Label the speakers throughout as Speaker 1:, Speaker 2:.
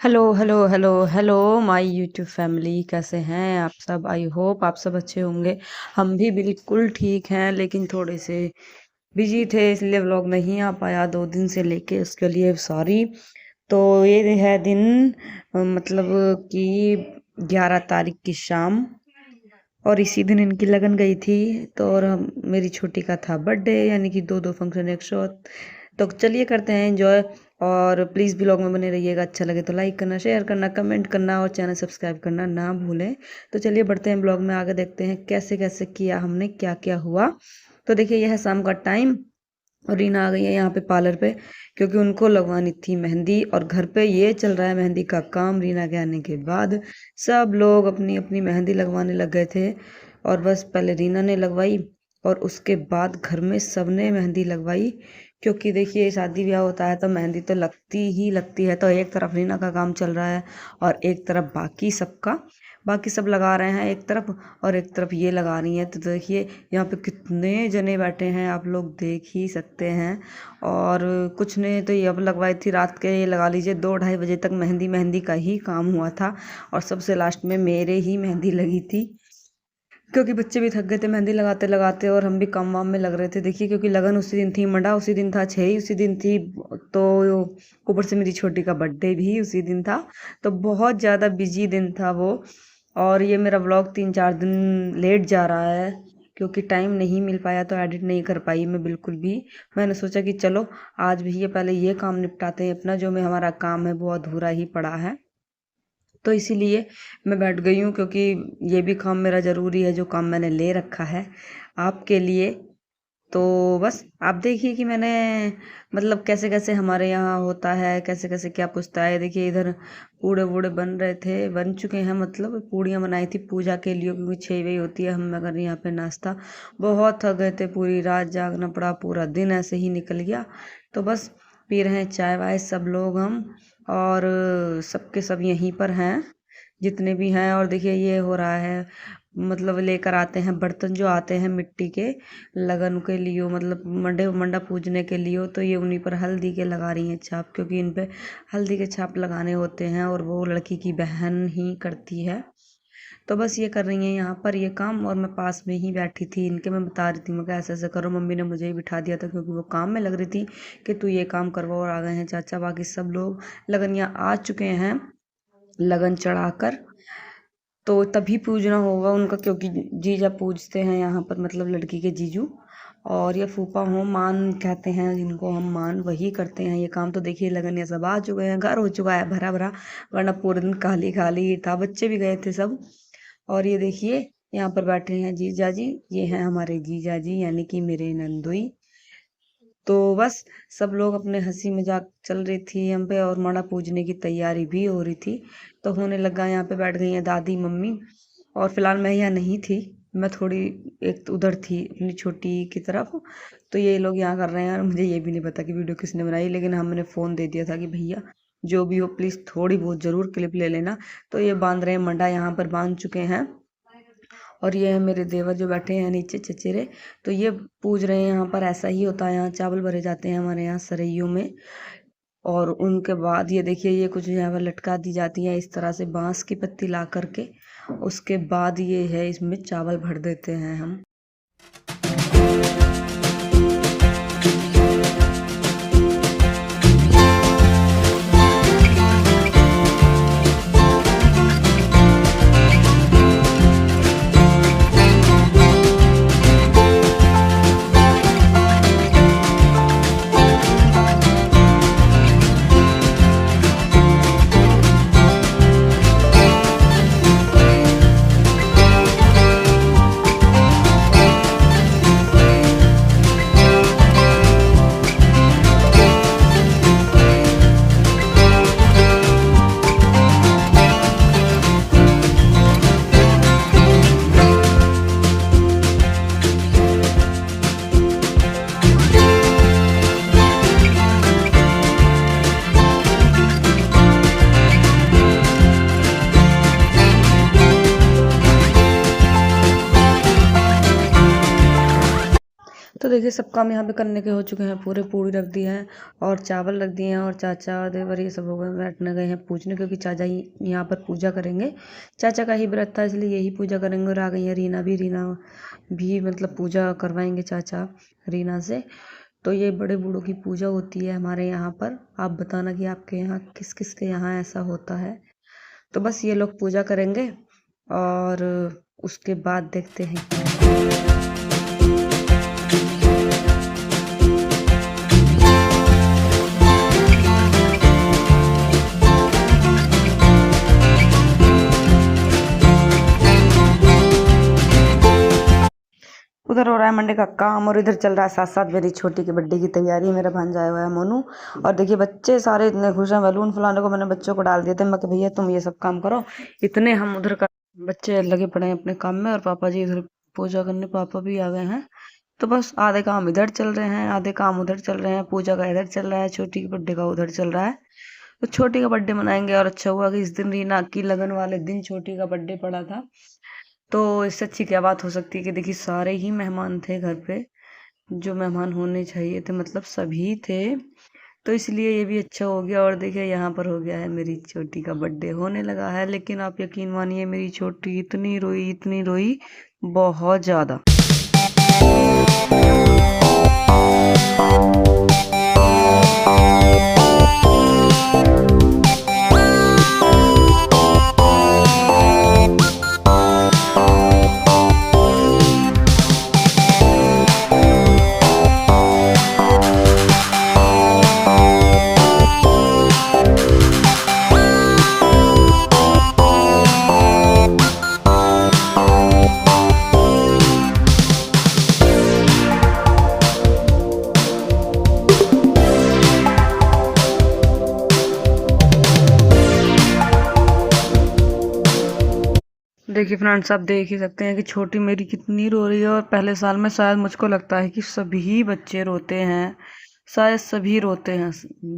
Speaker 1: Hello hello hello hello my YouTube family, कैसे हैं आप सब। आई होप आप सब अच्छे होंगे। हम भी बिल्कुल ठीक हैं, लेकिन थोड़े से बिजी थे इसलिए व्लॉग नहीं आ पाया 2 दिन से लेके, उसके लिए सॉरी। तो ये है दिन मतलब कि 11 तारीख की शाम, और इसी दिन इनकी लगन गई थी। तो और मेरी छोटी का था बर्थडे, यानी कि दो दो फंक्शन एक साथ। तो चलिए करते हैं एंजॉय। और प्लीज़ ब्लॉग में बने रहिएगा, अच्छा लगे तो लाइक करना, शेयर करना, कमेंट करना और चैनल सब्सक्राइब करना ना भूलें। तो चलिए बढ़ते हैं ब्लॉग में, आगे देखते हैं कैसे कैसे किया हमने, क्या क्या हुआ। तो देखिए यह है शाम का टाइम, और रीना आ गई है यहाँ पे पार्लर पे, क्योंकि उनको लगवानी थी मेहंदी। और घर पे ये चल रहा है मेहंदी का काम। रीना के आने के बाद सब लोग अपनी अपनी मेहंदी लगवाने लग गए थे, और बस पहले रीना ने लगवाई और उसके बाद घर में सबने मेहंदी लगवाई। क्योंकि देखिए शादी ब्याह होता है तो मेहंदी तो लगती ही लगती है। तो एक तरफ रीना का काम चल रहा है और एक तरफ बाकी सब लगा रहे हैं एक तरफ, और एक तरफ ये लगा रही हैं। तो देखिए यहाँ पे कितने जने बैठे हैं, आप लोग देख ही सकते हैं। और कुछ ने तो ये अब लगवाई थी रात के, ये लगा लीजिए 2-2:30 बजे तक मेहंदी मेहंदी का ही काम हुआ था। और सबसे लास्ट में मेरे ही मेहंदी लगी थी, क्योंकि बच्चे भी थक गए थे मेहंदी लगाते लगाते, और हम भी काम वाम में लग रहे थे। देखिए क्योंकि लगन उसी दिन थी, मंडा उसी दिन था, छही उसी दिन थी, तो ऊपर से मेरी छोटी का बर्थडे भी उसी दिन था। तो बहुत ज़्यादा बिजी दिन था वो। और ये मेरा व्लॉग 3-4 दिन लेट जा रहा है, क्योंकि टाइम नहीं मिल पाया, तो एडिट नहीं कर पाई मैं बिल्कुल भी। मैंने सोचा कि चलो आज भी ये पहले ये काम निपटाते हैं अपना, जो में हमारा काम है वो अधूरा ही पड़ा है। तो इसीलिए मैं बैठ गई हूँ, क्योंकि ये भी काम मेरा ज़रूरी है, जो काम मैंने ले रखा है आपके लिए। तो बस आप देखिए कि मैंने मतलब कैसे कैसे हमारे यहाँ होता है, कैसे कैसे क्या पूछता है। देखिए इधर पूड़े वूड़े बन रहे थे, बन चुके हैं, मतलब पूड़ियाँ बनाई थी पूजा के लिए, क्योंकि 6 बजे होती है। हम अगर यहाँ पे नाश्ता, बहुत थक गए थे, पूरी रात जागना पड़ा, पूरा दिन ऐसे ही निकल गया। तो बस पी रहे हैं चाय वाय सब लोग हम, और सबके सब यहीं पर हैं जितने भी हैं। और देखिए ये हो रहा है, मतलब लेकर आते हैं बर्तन जो आते हैं मिट्टी के, लगन के लिए, मतलब मंडा पूजने के लिए। तो ये उन्हीं पर हल्दी के लगा रही हैं छाप, क्योंकि इन पे हल्दी के छाप लगाने होते हैं, और वो लड़की की बहन ही करती है। तो बस ये कर रही हैं यहाँ पर ये काम, और मैं पास में ही बैठी थी इनके। मैं बता रही थी, मैं कहा ऐसे ऐसे करो। मम्मी ने मुझे ही बिठा दिया था, क्योंकि वो काम में लग रही थी कि तू ये काम करवा। और आ गए हैं चाचा, बाकी सब लोग लगनिया आ चुके हैं लगन चढ़ाकर। तो तभी पूजना होगा उनका, क्योंकि जीजा पूजते हैं यहाँ पर, मतलब लड़की के जीजू। और ये फूफा हो मान कहते हैं जिनको हम, मान वही करते हैं ये काम। तो देखिए लगन ये सब आ चुके हैं, घर हो चुका है भरा भरा, वरना पूरे दिन खाली खाली ही था, बच्चे भी गए थे सब। और ये देखिए यहाँ पर बैठे हैं जीजा जी, ये हैं हमारे जीजा जी, यानी कि मेरे नंदोई। तो बस सब लोग अपने हंसी मजाक चल रही थी हम पे, और माड़ा पूजने की तैयारी भी हो रही थी। तो होने लगा, यहाँ पे बैठ गई हैं दादी मम्मी। और फिलहाल मैं यहाँ नहीं थी, मैं थोड़ी एक उधर थी अपनी छोटी की तरफ। तो ये लोग यहाँ कर रहे हैं, और मुझे ये भी नहीं पता कि वीडियो किसने बनाई, लेकिन हमने फ़ोन दे दिया था कि भैया जो भी हो प्लीज़ थोड़ी बहुत ज़रूर क्लिप ले लेना। तो ये बांध रहे हैं मंडा, यहाँ पर बांध चुके हैं। और ये है मेरे देवर जो बैठे हैं नीचे चचेरे, तो ये पूज रहे हैं। यहाँ पर ऐसा ही होता है, यहाँ चावल भरे जाते हैं हमारे यहाँ सरैयों में। और उनके बाद ये देखिए ये कुछ यहाँ पर लटका दी जाती है इस तरह से, बांस की पत्ती ला करके। उसके बाद ये है इसमें चावल भर देते हैं हम। देखिए सब काम यहाँ पे करने के हो चुके हैं पूरे। पूड़ी रख दी है और चावल रख दिए हैं और चाचा देवर ये सब हो गए बैठने गए हैं पूजने, क्योंकि चाचा यहाँ पर पूजा करेंगे। चाचा का ही व्रत था इसलिए यही पूजा करेंगे। और आ गई है रीना भी। रीना भी मतलब पूजा करवाएंगे चाचा रीना से। तो ये बड़े बूढ़ों की पूजा होती है हमारे यहाँ पर। आप बताना कि आपके यहाँ किस किस के यहाँ ऐसा होता है। तो बस ये लोग पूजा करेंगे और उसके बाद देखते हैं। उधर हो रहा है मंडे का काम और इधर चल रहा है साथ साथ मेरी छोटी की बर्थडे की तैयारी। मेरा भांजा आया हुआ है मोनू। और देखिए बच्चे सारे इतने खुश हैं। बैलून फुलाने को मैंने बच्चों को डाल दिए थे। मैं कि भैया तुम ये सब काम करो। इतने हम उधर का बच्चे लगे पड़े हैं अपने काम में और पापा जी इधर पूजा करने पापा भी आ गए हैं। तो बस आधे काम इधर चल रहे हैं आधे काम उधर चल रहे हैं। पूजा का इधर चल रहा है, छोटी की बर्थडे का उधर चल रहा है। तो छोटी का बर्थडे मनाएंगे। और अच्छा हुआ कि इस दिन रीना की लगन वाले दिन छोटी का बर्थडे पड़ा था। तो इससे अच्छी क्या बात हो सकती है कि देखिए सारे ही मेहमान थे घर पे, जो मेहमान होने चाहिए थे, मतलब सभी थे। तो इसलिए ये भी अच्छा हो गया। और देखिए यहाँ पर हो गया है मेरी छोटी का बर्थडे होने लगा है। लेकिन आप यकीन मानिए मेरी छोटी इतनी रोई बहुत ज्यादा। देखिए फ्रेंड्स आप देख ही सकते हैं कि छोटी मेरी कितनी रो रही है। और पहले साल में शायद मुझको लगता है कि सभी बच्चे रोते हैं, शायद सभी रोते हैं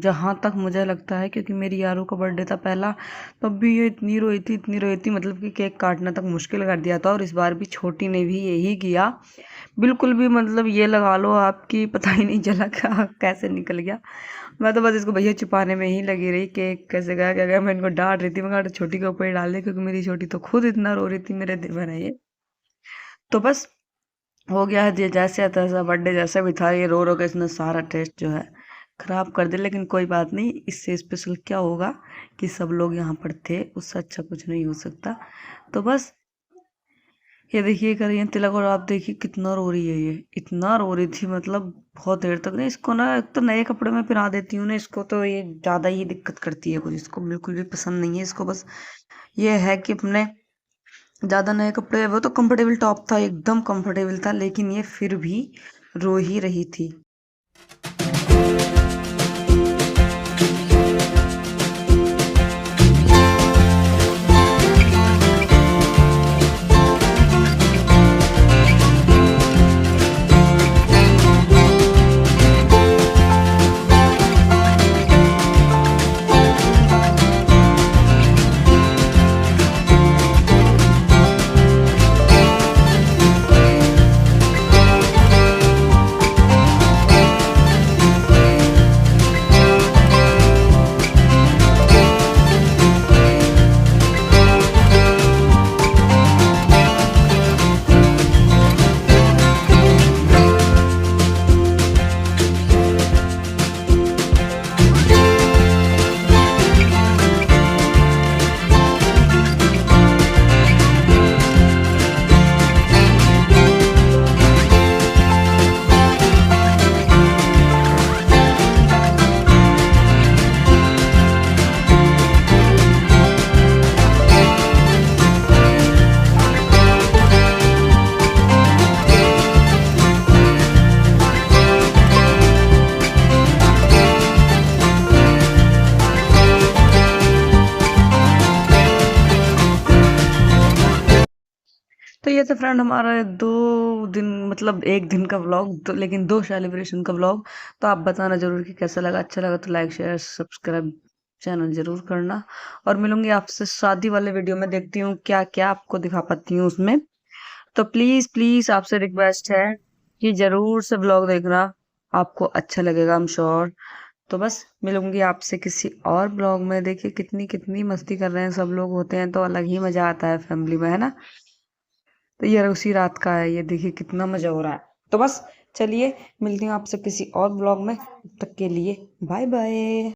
Speaker 1: जहाँ तक मुझे लगता है। क्योंकि मेरी यारू का बर्थडे था पहला, तब भी ये इतनी रोई थी मतलब कि केक काटना तक मुश्किल कर दिया था। और इस बार भी छोटी ने भी यही किया। बिल्कुल भी मतलब ये लगा लो आपकी पता ही नहीं चला कैसे निकल गया। मैं तो बस इसको भैया छुपाने में ही लगी रही। केक कैसे गया क्या गया, मैं इनको डांट रही थी। मैं कहा छोटी के ऊपर ही डाल दे, क्योंकि मेरी छोटी तो खुद इतना रो रही थी मेरे दिल में ये। तो बस हो गया है जैसे तैसा बर्थडे जैसा भी था। ये रो रो के इसने सारा टेस्ट जो है खराब कर दिया। लेकिन कोई बात नहीं, इससे स्पेशल क्या होगा कि सब लोग यहाँ पर थे, उससे अच्छा कुछ नहीं हो सकता। तो बस ये देखिए कर रही है तिलक। और आप देखिए कितना रो रही है, ये इतना रो रही थी मतलब बहुत देर तक। ना इसको ना एक तो नए कपड़े में पहना देती हूँ ना इसको, तो ये ज्यादा ही दिक्कत करती है कुछ। इसको बिल्कुल भी पसंद नहीं है। इसको बस ये है कि अपने ज्यादा नए कपड़े, वो तो कंफर्टेबल टॉप था एकदम कंफर्टेबल था, लेकिन ये फिर भी रो ही रही थी। तो ये तो फ्रेंड हमारा 2 दिन मतलब एक दिन का व्लॉग, तो लेकिन 2 सेलिब्रेशन का व्लॉग। तो आप बताना जरूर कि कैसा लगा। अच्छा लगा तो लाइक शेयर सब्सक्राइब चैनल जरूर करना। और मिलूंगी आपसे शादी वाले वीडियो में, देखती हूँ क्या क्या आपको दिखा पाती हूँ उसमें। तो प्लीज प्लीज आपसे रिक्वेस्ट है कि जरूर से ब्लॉग देखना, आपको अच्छा लगेगा, आई एम श्योर। तो बस मिलूंगी आपसे किसी और ब्लॉग में। देखिए कितनी कितनी मस्ती कर रहे हैं, सब लोग होते हैं तो अलग ही मजा आता है फैमिली में, है ना। तो ये उसी रात का है, ये देखिए कितना मजा हो रहा है। तो बस चलिए, मिलती हूँ आपसे किसी और ब्लॉग में, तब तक के लिए बाय बाय।